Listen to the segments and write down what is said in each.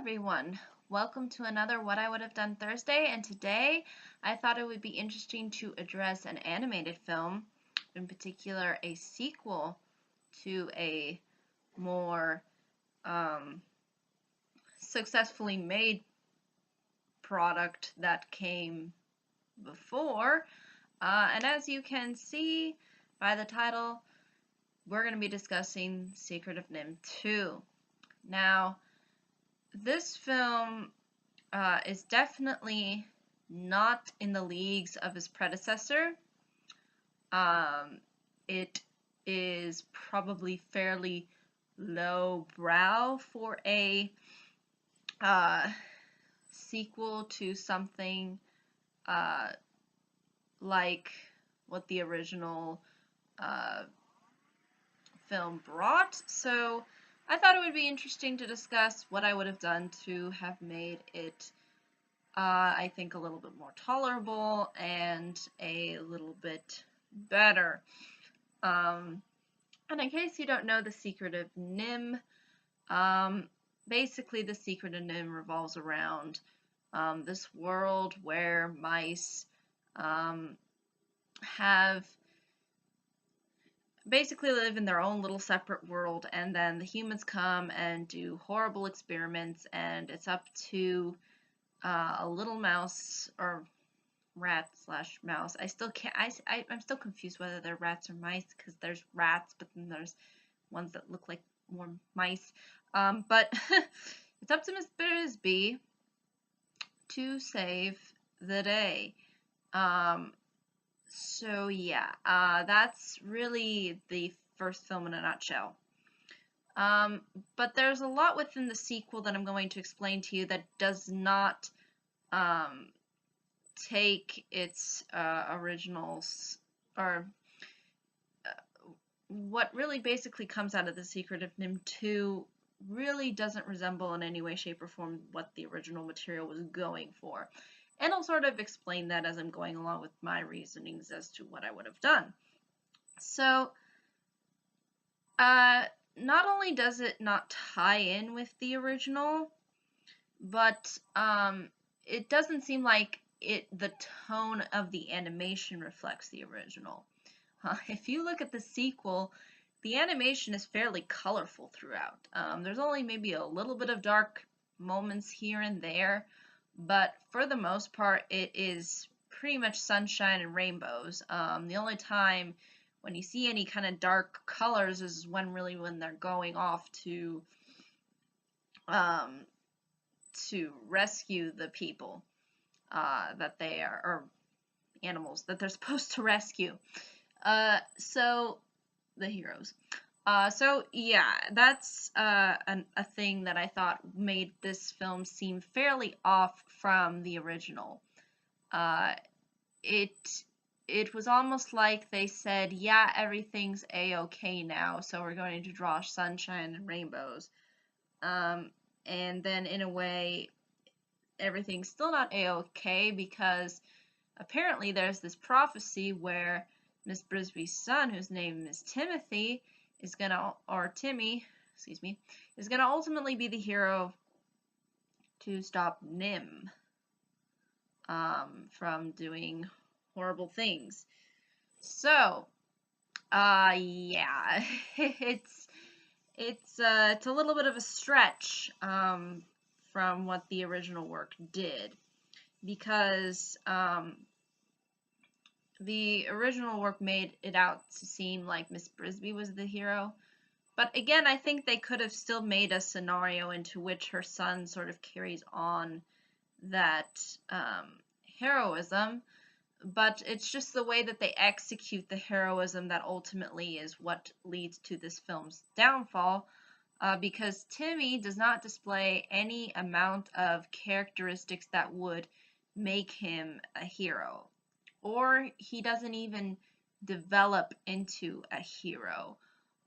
everyone. Welcome to another What I Would Have Done Thursday, and today I thought it would be interesting to address an animated film, in particular a sequel to a more successfully made product that came before. And as you can see by the title, we're going to be discussing Secret of Nimh 2. Now, this film is definitely not in the leagues of his predecessor. It is probably fairly low brow for a sequel to something like what the original film brought. So I thought it would be interesting to discuss what I would have done to have made it, I think, a little bit more tolerable and a little bit better. And in case you don't know the Secret of Nimh, basically the Secret of Nimh revolves around this world where mice have basically live in their own little separate world, and then the humans come and do horrible experiments, and it's up to a little mouse or rat slash mouse. I still can't. I'm still confused whether they're rats or mice, because there's rats, but then there's ones that look like more mice. But it's up to Miss Bisbee to save the day. So yeah, that's really the first film in a nutshell. But there's a lot within the sequel that I'm going to explain to you that does not take its originals, or what really basically comes out of the Secret of Nimh 2 really doesn't resemble in any way, shape, or form what the original material was going for. And I'll sort of explain that as I'm going along with my reasonings as to what I would have done. So, not only does it not tie in with the original, but it doesn't seem like the tone of the animation reflects the original. If you look at the sequel, the animation is fairly colorful throughout. There's only maybe a little bit of dark moments here and there, but for the most part, it is pretty much sunshine and rainbows. The only time when you see any kind of dark colors is when they're going off to rescue the people that they are, or animals that they're supposed to rescue. So the heroes. So yeah, that's a thing that I thought made this film seem fairly off from the original. It was almost like they said, yeah, everything's a-okay now, so we're going to draw sunshine and rainbows. And then in a way, everything's still not a-okay, because apparently there's this prophecy where Miss Brisby's son, whose name is Timothy, is gonna, or Timmy, excuse me, is gonna ultimately be the hero to stop Nimh from doing horrible things. So, yeah, it's a little bit of a stretch from what the original work did, because the original work made it out to seem like Miss Brisby was the hero. But again, I think they could have still made a scenario into which her son sort of carries on that heroism, but it's just the way that they execute the heroism that ultimately is what leads to this film's downfall, because Timmy does not display any amount of characteristics that would make him a hero, or he doesn't even develop into a hero.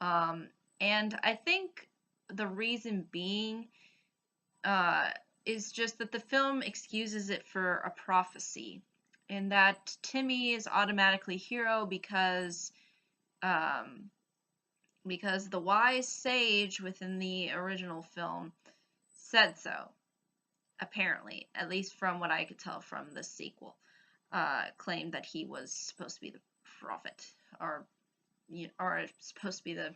And I think the reason being is just that the film excuses it for a prophecy, and that Timmy is automatically hero because the wise sage within the original film said so. apparently, at least from what I could tell from the sequel, claimed that he was supposed to be the prophet, or supposed to be the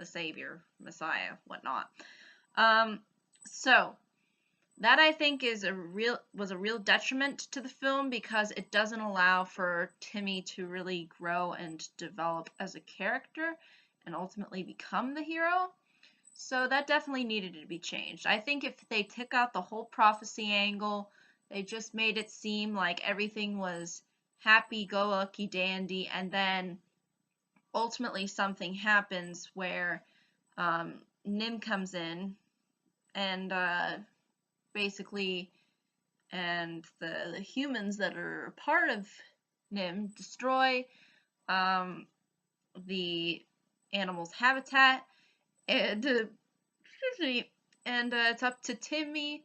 savior, Messiah, whatnot. So that I think was a real detriment to the film, because it doesn't allow for Timmy to really grow and develop as a character and ultimately become the hero. So that definitely needed to be changed. I think if they took out the whole prophecy angle, they just made it seem like everything was happy-go-lucky dandy, and then ultimately something happens where Nimh comes in and basically, and the humans that are part of Nimh destroy the animal's habitat, and it's up to Timmy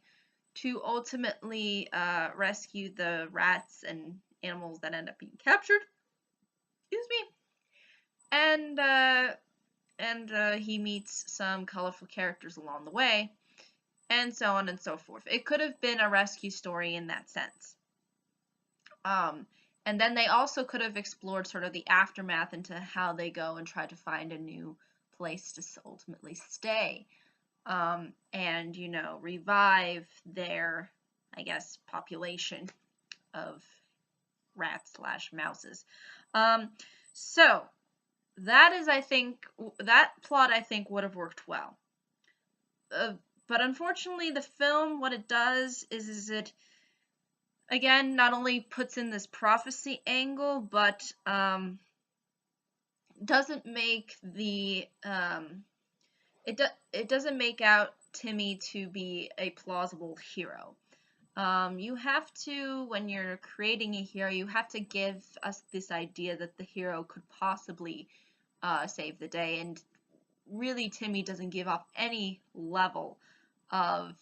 to ultimately rescue the rats and animals that end up being captured. Excuse me. And he meets some colorful characters along the way, and so on and so forth. It could have been a rescue story in that sense. And then they also could have explored sort of the aftermath into how they go and try to find a new place to ultimately stay. And, revive their, I guess, population of rats/mouses. So that is, I think, that plot I think would have worked well. But unfortunately, the film, what it does is it, again, not only puts in this prophecy angle, but doesn't make the it doesn't make out Timmy to be a plausible hero. You have to, when you're creating a hero, you have to give us this idea that the hero could possibly save the day, and really Timmy doesn't give off any level of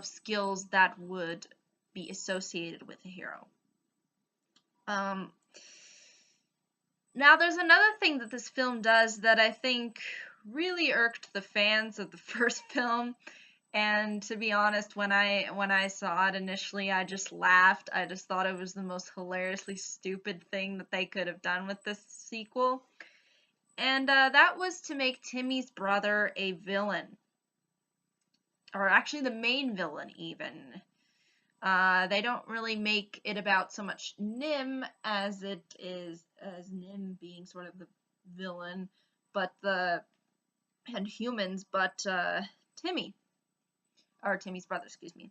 skills that would be associated with a hero. Now there's another thing that this film does that I think really irked the fans of the first film, and to be honest, when I saw it initially, I just laughed. I just thought it was the most hilariously stupid thing that they could have done with this sequel. And that was to make Timmy's brother a villain. Or actually the main villain, even. They don't really make it about so much Nimh as it is as Nimh being sort of the villain, and humans, but Timmy. Or Timmy's brother, excuse me.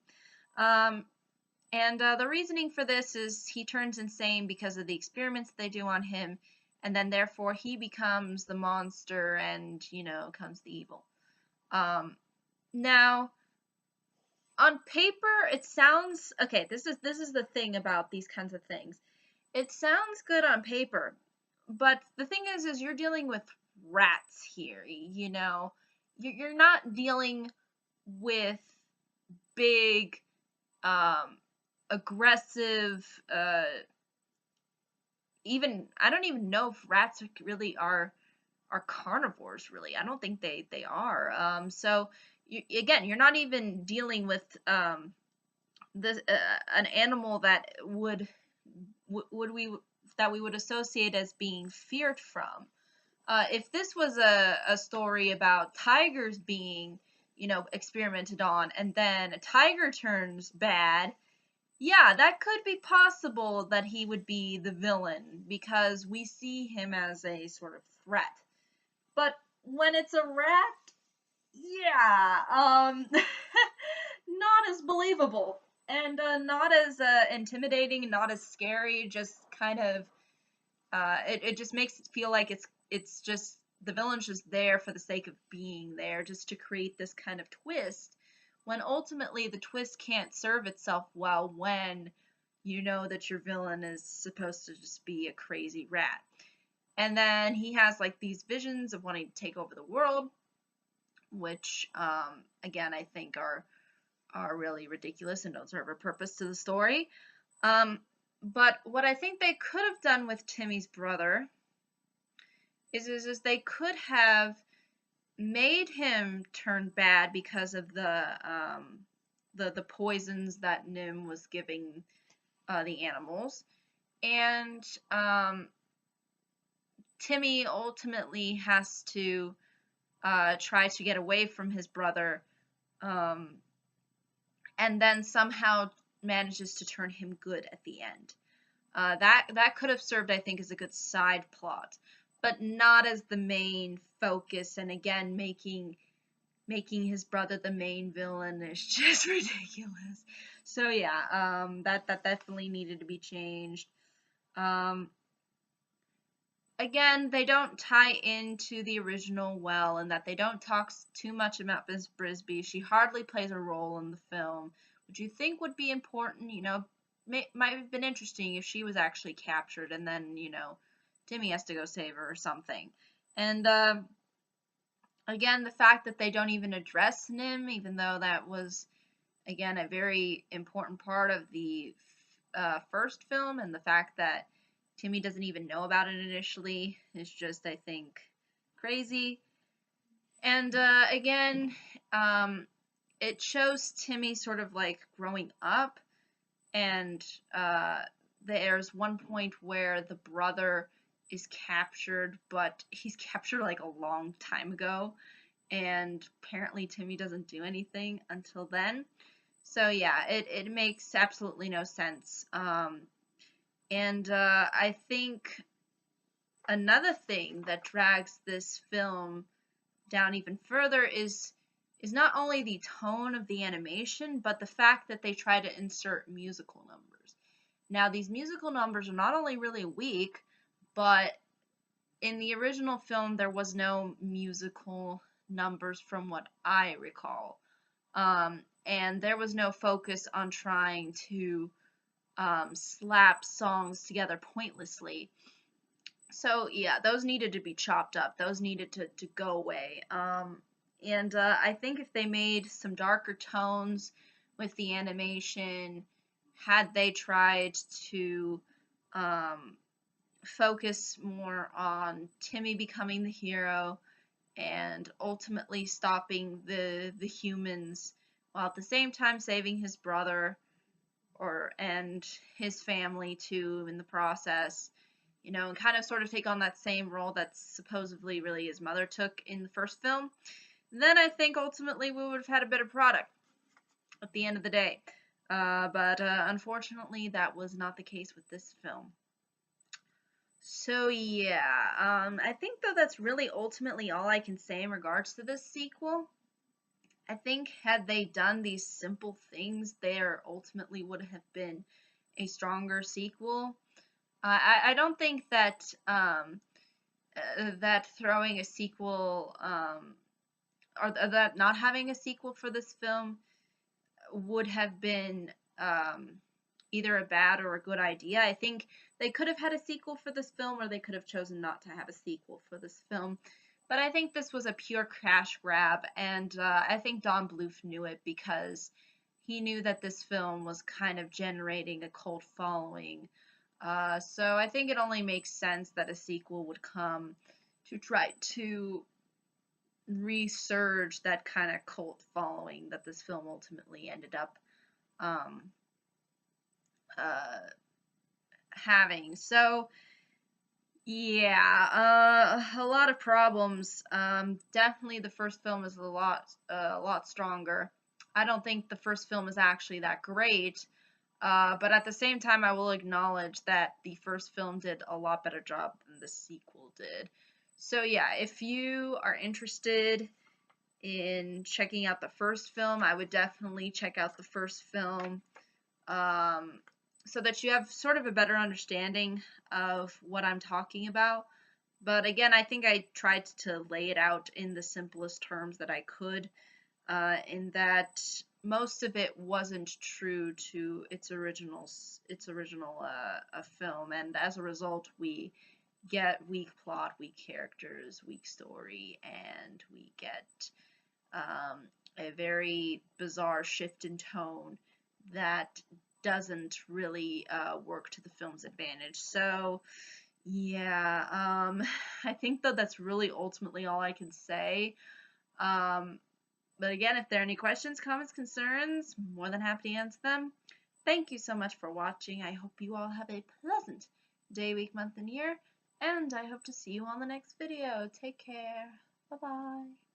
And the reasoning for this is he turns insane because of the experiments they do on him, and then therefore he becomes the monster and, comes the evil. Now, on paper, it sounds, okay, this is the thing about these kinds of things. It sounds good on paper, but the thing is you're dealing with rats here, You're not dealing with big, aggressive, I don't even know if rats really are carnivores, really. I don't think they are. So you're not even dealing with this an animal that we would associate as being feared from. If this was a story about tigers being, experimented on, and then a tiger turns bad, yeah, that could be possible that he would be the villain, because we see him as a sort of threat. But when it's a rat, yeah, not as believable, and not as intimidating, not as scary. Just kind of, it just makes it feel like it's just the villain's just there for the sake of being there, just to create this kind of twist, when ultimately the twist can't serve itself well when you know that your villain is supposed to just be a crazy rat. And then he has like these visions of wanting to take over the world, which again I think are really ridiculous and don't serve a purpose to the story. But what I think they could have done with Timmy's brother is they could have made him turn bad because of the poisons that Nim was giving the animals. And Timmy ultimately has to try to get away from his brother, um, and then somehow manages to turn him good at the end. That could have served, I think, as a good side plot, but not as the main focus. And again, making his brother the main villain is just ridiculous. So yeah, that definitely needed to be changed. Um, Again, they don't tie into the original well, and that they don't talk too much about Miss Brisby. She hardly plays a role in the film, which you think would be important. Might have been interesting if she was actually captured, and then Timmy has to go save her or something. And again, the fact that they don't even address Nim, even though that was again a very important part of the first film, and the fact that Timmy doesn't even know about it initially is just, I think, crazy. And again, it shows Timmy sort of like growing up, and there's one point where the brother is captured, but he's captured like a long time ago, and apparently Timmy doesn't do anything until then. So yeah, it makes absolutely no sense. And I think another thing that drags this film down even further is not only the tone of the animation, but the fact that they try to insert musical numbers. Now, these musical numbers are not only really weak, but in the original film there was no musical numbers from what I recall. And there was no focus on trying to slap songs together pointlessly. So yeah, those needed to be chopped up. Those needed to go away. And I think if they made some darker tones with the animation, had they tried to focus more on Timmy becoming the hero and ultimately stopping the humans, while at the same time saving his brother and his family too in the process, and kind of sort of take on that same role that supposedly really his mother took in the first film, then I think ultimately we would have had a better product at the end of the day. But unfortunately, that was not the case with this film. So yeah, I think though that's really ultimately all I can say in regards to this sequel. I think had they done these simple things, there ultimately would have been a stronger sequel. I don't think that that throwing a sequel or that not having a sequel for this film would have been either a bad or a good idea. I think they could have had a sequel for this film, or they could have chosen not to have a sequel for this film. But I think this was a pure cash grab, and I think Don Bluth knew it because he knew that this film was kind of generating a cult following. So I think it only makes sense that a sequel would come to try to resurge that kind of cult following that this film ultimately ended up um, uh, having. So yeah, a lot of problems. Definitely, the first film is a lot stronger. I don't think the first film is actually that great, but at the same time, I will acknowledge that the first film did a lot better job than the sequel did. So yeah, if you are interested in checking out the first film, I would definitely check out the first film, um, so that you have sort of a better understanding of what I'm talking about. But again, I think I tried to lay it out in the simplest terms that I could, in that most of it wasn't true to its original film, and as a result, we get weak plot, weak characters, weak story, and we get a very bizarre shift in tone that doesn't really work to the film's advantage. So, yeah, I think that that's really ultimately all I can say. Um, But again, if there are any questions, comments, concerns, more than happy to answer them. Thank you so much for watching. I hope you all have a pleasant day, week, month, and year, and I hope to see you on the next video. Take care. Bye-bye.